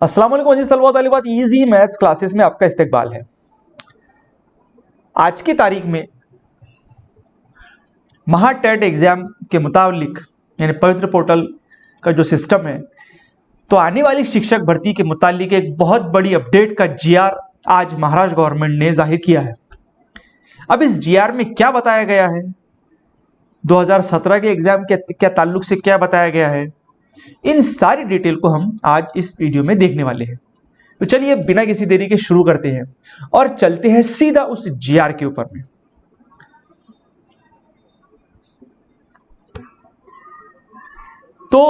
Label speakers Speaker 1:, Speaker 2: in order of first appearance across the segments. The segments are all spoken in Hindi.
Speaker 1: अस्सलाम वालेकुम अजीज तलबा तालिबात, इजी मैथ्स क्लासेस में आपका इस्तकबाल है। आज की तारीख में महाटेट एग्जाम के मुताबिक यानी पवित्र पोर्टल का जो सिस्टम है, तो आने वाली शिक्षक भर्ती के मुतालिक एक बहुत बड़ी अपडेट का जीआर आज महाराष्ट्र गवर्नमेंट ने जाहिर किया है। अब इस जीआर में क्या बताया गया है, 2017 के एग्जाम के क्या ताल्लुक से क्या बताया गया है, इन सारी डिटेल को हम आज इस वीडियो में देखने वाले हैं। तो चलिए बिना किसी देरी के शुरू करते हैं और चलते हैं सीधा उस जीआर के ऊपर में। तो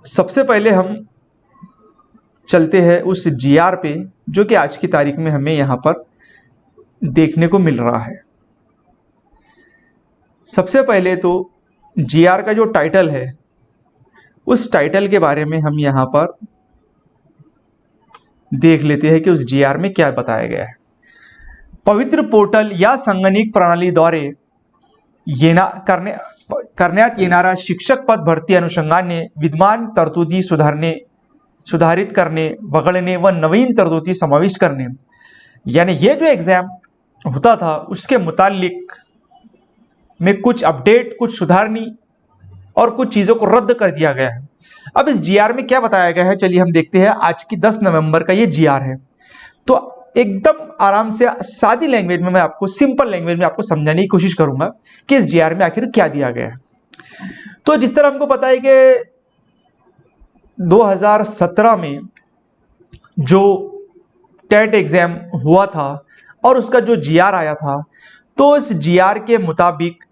Speaker 1: सबसे पहले हम चलते हैं उस जीआर पे जो कि आज की तारीख में हमें यहां पर देखने को मिल रहा है। सबसे पहले तो जीआर का जो टाइटल है, उस टाइटल के बारे में हम यहां पर देख लेते हैं कि उस जीआर में क्या बताया गया है। पवित्र पोर्टल या संगणक प्रणालीद्वारे करण्यात येणारा शिक्षक पद भरती अनुषंगाने विद्यमान तरतुदी सुधारित करणे, वगळणे व नवीन तरतुदी समाविष्ट करणे, यानी ये जो एग्जाम होता था उसके मुतालिक में कुछ अपडेट, कुछ सुधारनी और कुछ चीजों को रद्द कर दिया गया है। अब इस जीआर में क्या बताया गया है, चलिए हम देखते हैं। आज की 10 नवंबर का ये जीआर है। तो एकदम आराम से सादी लैंग्वेज में मैं आपको, सिंपल लैंग्वेज में आपको समझाने की कोशिश करूंगा कि इस जीआर में आखिर क्या दिया गया है। तो जिस तरह हमको पता है कि 2017 में जो टेट एग्जाम हुआ था और उसका जो जीआर आया था, तो इस जीआर के मुताबिक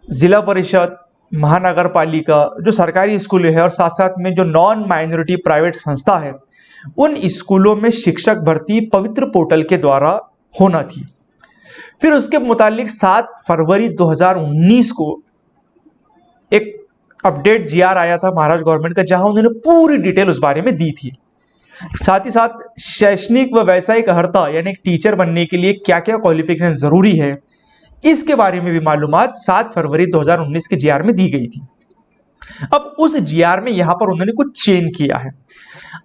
Speaker 1: जिला परिषद, महानगर पालिका, जो सरकारी स्कूल है और साथ साथ में जो नॉन माइनॉरिटी प्राइवेट संस्था है, उन स्कूलों में शिक्षक भर्ती पवित्र पोर्टल के द्वारा होना थी। फिर उसके मुतालिक 7 फरवरी 2019 को एक अपडेट जीआर आया था महाराष्ट्र गवर्नमेंट का, जहां उन्होंने पूरी डिटेल उस बारे में दी थी। साथ ही साथ शैक्षणिक व व्यावसायिक अर्हता यानी टीचर बनने के लिए क्या क्या क्वालिफिकेशन जरूरी है, इसके बारे में भी मालूमात 7 फरवरी 2019 के जीआर में दी गई थी। अब उस जीआर में यहां पर उन्होंने कुछ चेंज किया है।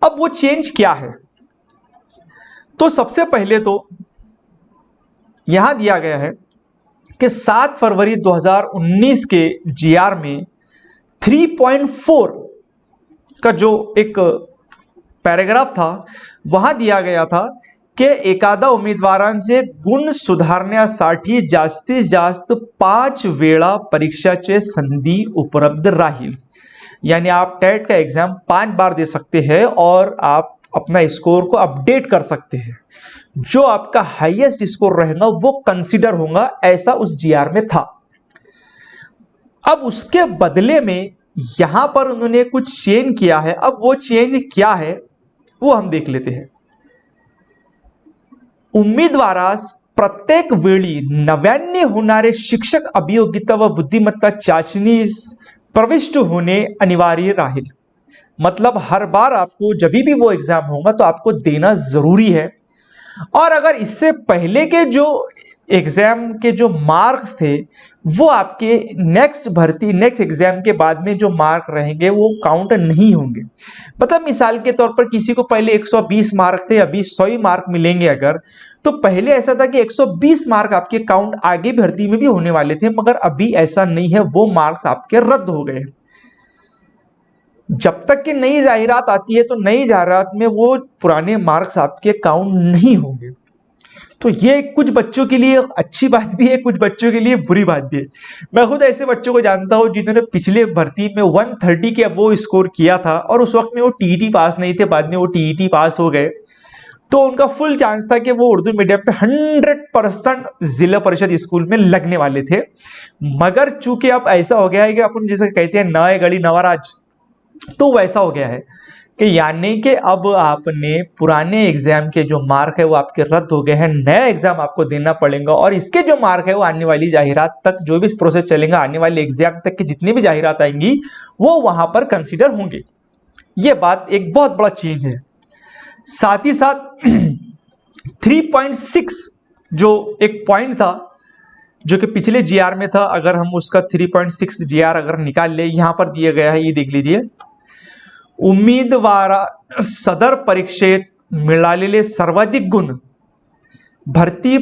Speaker 1: अब वो चेंज क्या है, तो सबसे पहले तो यहां दिया गया है कि 7 फरवरी 2019 के जीआर में 3.4 का जो एक पैराग्राफ था, वहां दिया गया था की एखादा उमेदवारांचे गुण सुधारण्यासाठी जास्तीत जास्त 5 वेळा परीक्षाचे संधी उपलब्ध राहील। यानी आप टेट का एग्जाम 5 बार दे सकते हैं और आप अपना स्कोर को अपडेट कर सकते हैं। जो आपका हाईएस्ट स्कोर रहेगा वो कंसीडर होगा, ऐसा उस जीआर में था। अब उसके बदले में यहां पर उन्होंने कुछ चेंज किया है। अब वो चेंज क्या है वो हम देख लेते हैं। उम्मीदवारास प्रत्येक वेळी नव्याने होणारे शिक्षक अभियोगिता व बुद्धिमत्ता चाचणीस प्रविष्ट होने अनिवार्य राहील। मतलब हर बार आपको जब भी वो एग्जाम होगा तो आपको देना जरूरी है। और अगर इससे पहले के जो एग्जाम के जो मार्क्स थे वो आपके नेक्स्ट एग्जाम के बाद में जो मार्क रहेंगे वो काउंट नहीं होंगे। मतलब मिसाल के तौर पर किसी को पहले 120 मार्क थे, अभी 100 ही मार्क मिलेंगे अगर, तो पहले ऐसा था कि 120 मार्क आपके काउंट आगे भर्ती में भी होने वाले थे, मगर अभी ऐसा नहीं है, वो मार्क्स आपके रद्द हो गए। जब तक कि नई जाहिरात आती है तो नई जाहिरात में वो पुराने मार्क्स आपके काउंट नहीं होंगे। तो ये कुछ बच्चों के लिए अच्छी बात भी है, कुछ बच्चों के लिए बुरी बात भी है। मैं खुद ऐसे बच्चों को जानता हूं जिन्होंने पिछले भर्ती में 130 के अबोव स्कोर किया था और उस वक्त में वो टीईटी पास नहीं थे, बाद में वो टीईटी पास हो गए। तो उनका फुल चांस था कि वो उर्दू मीडियम पे 100% जिला परिषद स्कूल में लगने वाले थे। मगर चूंकि अब ऐसा हो गया है कि अपन जैसे कहते हैं नए गली नवराज, तो वैसा हो गया है कि यानी कि अब आपने पुराने एग्जाम के जो मार्क है वो आपके रद्द हो गए हैं, नया एग्जाम आपको देना पड़ेगा और इसके जो मार्क है वो आने वाली जाहिरात तक, जो भी प्रोसेस चलेगा, आने वाले एग्जाम तक की जितनी भी जाहिरात आएंगी वो वहां पर कंसीडर होंगे। ये बात एक बहुत बड़ा चेंज है। साथ ही साथ 3.6 जो एक पॉइंट था जो कि पिछले जीआर में था, अगर हम उसका 3.6 जीआर अगर निकाल ले, यहां पर दिया गया है, ये देख लीजिए। उमेदवारा सदर परीक्षेत मिळालेले सर्वाधिक गुण भरती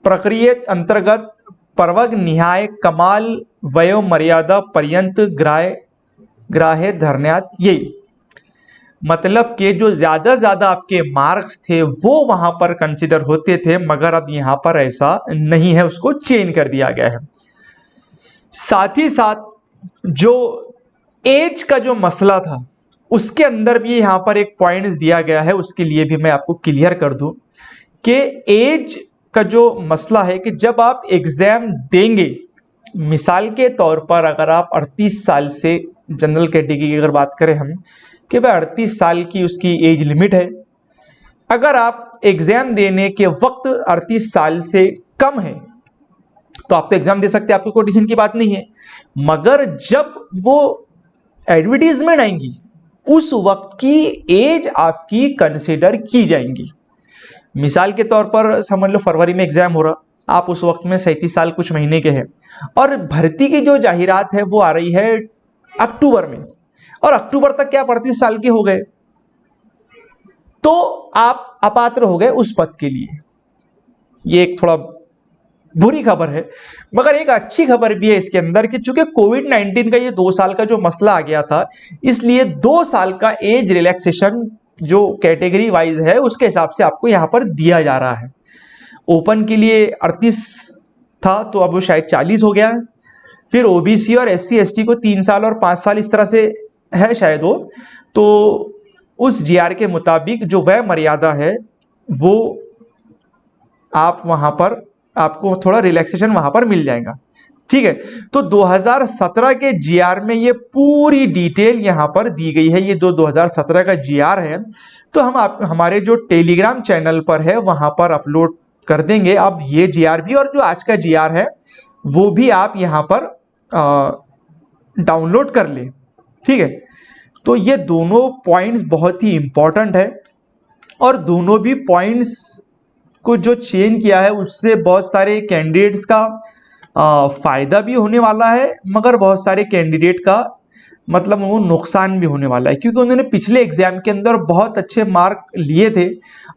Speaker 1: प्रक्रियेत अंतर्गत प्रवर्ग निहाय कमाल वयोमर्यादा पर्यंत ग्राह्य धरण्यात येईल। मतलब कि जो ज्यादा आपके मार्क्स थे वो वहां पर कंसिडर होते थे, मगर अब यहां पर ऐसा नहीं है, उसको चेंज कर दिया गया है। साथ ही साथ जो एज का जो मसला था उसके अंदर भी यहां पर एक पॉइंट्स दिया गया है, उसके लिए भी मैं आपको क्लियर कर दूं कि एज का जो मसला है कि जब आप एग्जाम देंगे, मिसाल के तौर पर अगर आप 38 साल से जनरल कैटेगरी की अगर बात करें हम कि भाई 38 साल की उसकी एज लिमिट है, अगर आप एग्जाम देने के वक्त 38 साल से कम है तो आप तो एग्जाम दे सकते हैं, आपकी कोई टेंशन की बात नहीं है। मगर जब वो एडवर्टीजमेंट आएंगी उस वक्त की एज आपकी कंसिडर की जाएंगी। मिसाल के तौर पर समझ लो फरवरी में एग्जाम हो रहा, आप उस वक्त में 37 साल कुछ महीने के हैं और भर्ती की जो जाहिरात है वो आ रही है अक्टूबर में, और अक्टूबर तक क्या 38 साल के हो गए तो आप अपात्र हो गए उस पद के लिए। ये एक थोड़ा बुरी खबर है, मगर एक अच्छी खबर भी है इसके अंदर कि चूंकि कोविड-19 का ये 2 साल का जो मसला आ गया था, इसलिए 2 साल का एज रिलैक्सेशन जो कैटेगरी वाइज है उसके हिसाब से आपको यहां पर दिया जा रहा है। ओपन के लिए 38 था तो अब वो शायद 40 हो गया है, फिर ओबीसी और एससी एसटी को 3 साल और 5 साल इस तरह से है शायद वो, तो उस जीआर के मुताबिक जो वह मर्यादा है वो आप वहां पर आपको थोड़ा रिलैक्सेशन वहां पर मिल जाएगा। ठीक है, तो 2017 के जीआर में ये पूरी डिटेल यहां पर दी गई है। ये 2017 का जीआर है, तो हम हमारे जो टेलीग्राम चैनल पर है वहां पर अपलोड कर देंगे। अब ये जीआर भी और जो आज का जीआर है वो भी आप यहां पर डाउनलोड कर ले। ठीक है, तो ये दोनों पॉइंट्स बहुत ही इंपॉर्टेंट है और दोनों भी पॉइंट्स को जो चेंज किया है उससे बहुत सारे कैंडिडेट्स का फायदा भी होने वाला है, मगर बहुत सारे कैंडिडेट का मतलब वो नुकसान भी होने वाला है, क्योंकि उन्होंने पिछले एग्जाम के अंदर बहुत अच्छे मार्क लिए थे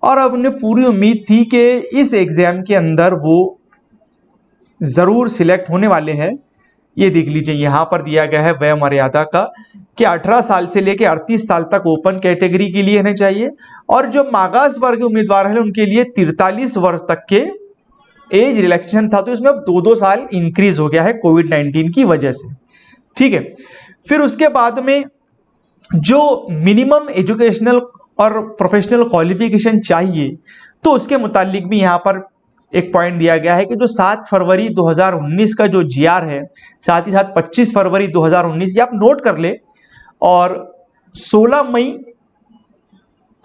Speaker 1: और अब उन्हें पूरी उम्मीद थी कि इस एग्जाम के अंदर वो जरूर सिलेक्ट होने वाले हैं। ये देख लीजिए यहाँ पर दिया गया है वय मर्यादा का कि 18 साल से लेकर 38 साल तक ओपन कैटेगरी के लिए रहने चाहिए और जो मागास वर्ग उम्मीदवार हैं उनके लिए 43 वर्ष तक के एज रिलैक्सेशन था, तो इसमें अब 2-2 साल इंक्रीज हो गया है कोविड-19 की वजह से। ठीक है, फिर उसके बाद में जो मिनिमम एजुकेशनल और प्रोफेशनल क्वालिफिकेशन चाहिए तो उसके मुतालिक भी यहाँ पर एक पॉइंट दिया गया है कि जो 7 फरवरी 2019 का जो जीआर है, साथ ही साथ 25 फरवरी 2019 ये आप नोट कर ले, और 16 मई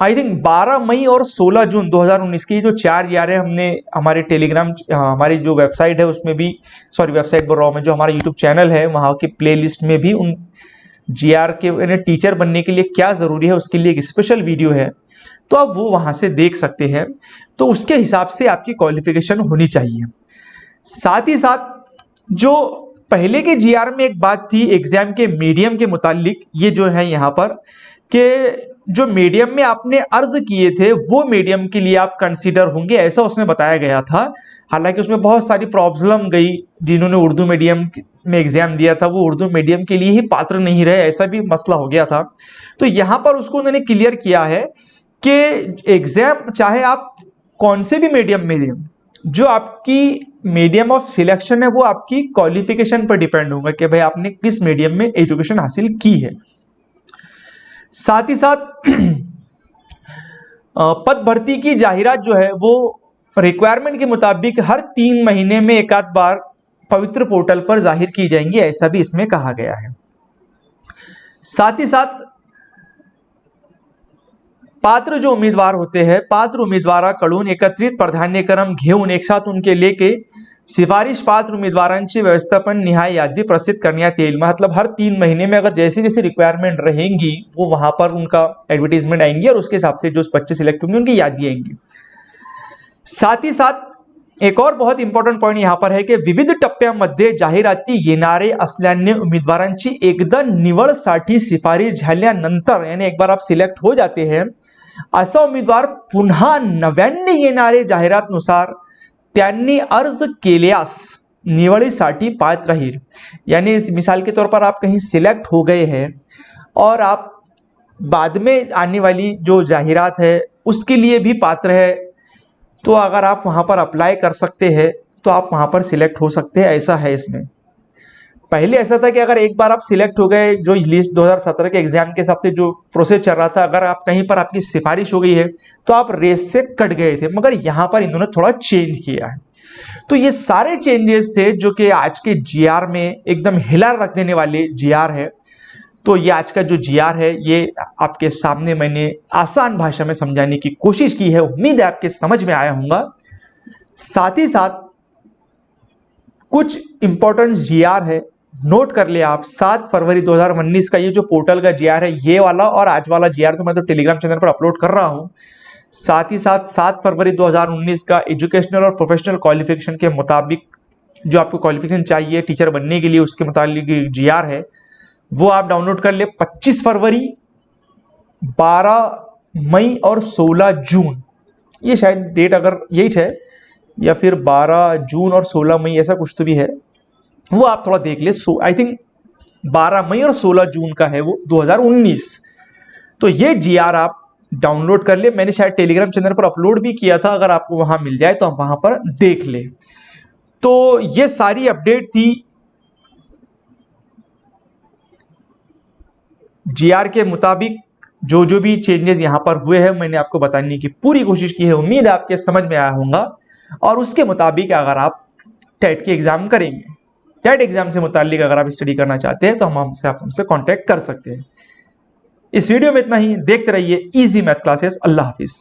Speaker 1: आई थिंक 12 मई और 16 जून 2019 की जो 4 जीआर है हमने हमारे टेलीग्राम हमारी जो वेबसाइट है उसमें भी, सॉरी वेबसाइट बोल रहा हूँ मैं, जो हमारा यूट्यूब चैनल है वहाँ की प्लेलिस्ट में भी उन जीआर के टीचर बनने के लिए क्या ज़रूरी है उसके लिए एक स्पेशल वीडियो है, तो आप वो वहाँ से देख सकते हैं। तो उसके हिसाब से आपकी क्वालिफिकेशन होनी चाहिए। साथ ही साथ जो पहले के जीआर में एक बात थी एग्जाम के मीडियम के मुतालिक, ये जो है यहाँ पर कि जो मीडियम में आपने अर्ज किए थे वो मीडियम के लिए आप कंसीडर होंगे, ऐसा उसमें बताया गया था। हालांकि उसमें बहुत सारी प्रॉब्लम गई, जिन्होंने उर्दू मीडियम में एग्जाम दिया था वो उर्दू मीडियम के लिए ही पात्र नहीं रहे, ऐसा भी मसला हो गया था। तो यहाँ पर उसको उन्होंने क्लियर किया है कि एग्जाम चाहे आप कौन से भी मीडियम में दें, जो आपकी मीडियम ऑफ सिलेक्शन है वो आपकी क्वालिफिकेशन पर डिपेंड होगा कि भाई आपने किस मीडियम में एजुकेशन हासिल की है। साथ ही साथ पद भर्ती की जाहिरात जो है वो रिक्वायरमेंट के मुताबिक हर 3 महीने में एक आध बार पवित्र पोर्टल पर जाहिर की जाएंगी, ऐसा भी इसमें कहा गया है। साथ ही साथ पात्र जो उमेदवार होते हैं, पात्र उमेदवाराकडून एकत्रित प्राधान्यक्रम घेऊन एक साथ उनके लेके सिफारिश पात्र उमेदवारांची व्यवस्थापन निहाय यादी प्रसिद्ध करण्यात येईल। मतलब हर 3 महीने में अगर जैसी जैसी रिक्वायरमेंट रहेंगी वो वहां पर उनका एडवर्टीजमेंट आएंगी और उसके हिसाब से जो बच्चे सिलेक्ट होंगे उनकी यादी आएंगी। साथ ही साथ एक और बहुत इंपॉर्टंट पॉइंट यहाँ पर है की विविध टप्प्यामध्ये जाहिराती येणारे असल्याने उम्मीदवारांची एकदा निवडसाठी शिफारस झाल्यानंतर, यानी एक बार आप सिलेक्ट हो जाते हैं, असा उम्मीदवार पुन्हा नव्याने येणारे जाहिरातनुसार त्यांनी अर्ज केल्यास निवडीसाठी पात्र राहील। यानी मिसाल के तौर पर आप कहीं सिलेक्ट हो गए हैं और आप बाद में आने वाली जो जाहिरात है उसके लिए भी पात्र है, तो अगर आप वहां पर अप्लाई कर सकते हैं तो आप वहां पर सिलेक्ट हो सकते हैं, ऐसा है इसमें। पहले ऐसा था कि अगर एक बार आप सिलेक्ट हो गए, जो लिस्ट 2017 के एग्जाम के हिसाब से जो प्रोसेस चल रहा था, अगर आप कहीं पर आपकी सिफारिश हो गई है तो आप रेस से कट गए थे, मगर यहां पर इन्होंने थोड़ा चेंज किया है। तो ये सारे चेंजेस थे जो कि आज के जीआर में एकदम हिला रख देने वाले जीआर है। तो ये आज का जो जीआर है ये आपके सामने मैंने आसान भाषा में समझाने की कोशिश की है, उम्मीद है आपके समझ में आया होगा। साथ ही साथ कुछ इंपॉर्टेंट जीआर है, नोट कर लिया आप। 7 फरवरी 2019 का ये जो पोर्टल का जीआर है, ये वाला और आज वाला जीआर तो मैं तो टेलीग्राम चैनल पर अपलोड कर रहा हूं। साथ ही साथ 7 फरवरी 2019 का एजुकेशनल और प्रोफेशनल क्वालिफिकेशन के मुताबिक जो आपको क्वालिफिकेशन चाहिए टीचर बनने के लिए, उसके मुताबिक जीआर है, वो आप डाउनलोड कर ले। 25 फरवरी, 12 मई और 16 जून, ये शायद डेट अगर यही है, या फिर 12 जून और 16 मई ऐसा कुछ तो भी है, वो आप थोड़ा देख ले। आई थिंक 12 मई और 16 जून का है वो 2019। तो ये जीआर आप डाउनलोड कर ले, मैंने शायद टेलीग्राम चैनल पर अपलोड भी किया था, अगर आपको वहां मिल जाए तो आप वहां पर देख ले। तो ये सारी अपडेट थी जीआर के मुताबिक। जो जो भी चेंजेस यहां पर हुए हैं मैंने आपको बताने की पूरी कोशिश की है, उम्मीद है आपके समझ में आया होगा। और उसके मुताबिक अगर आप टेट के एग्जाम करेंगे, टेट एग्जाम से मुतालिक अगर आप स्टडी करना चाहते हैं तो आप हमसे कांटेक्ट कर सकते हैं। इस वीडियो में इतना ही, देखते रहिए इजी मैथ क्लासेस। अल्लाह हाफिज।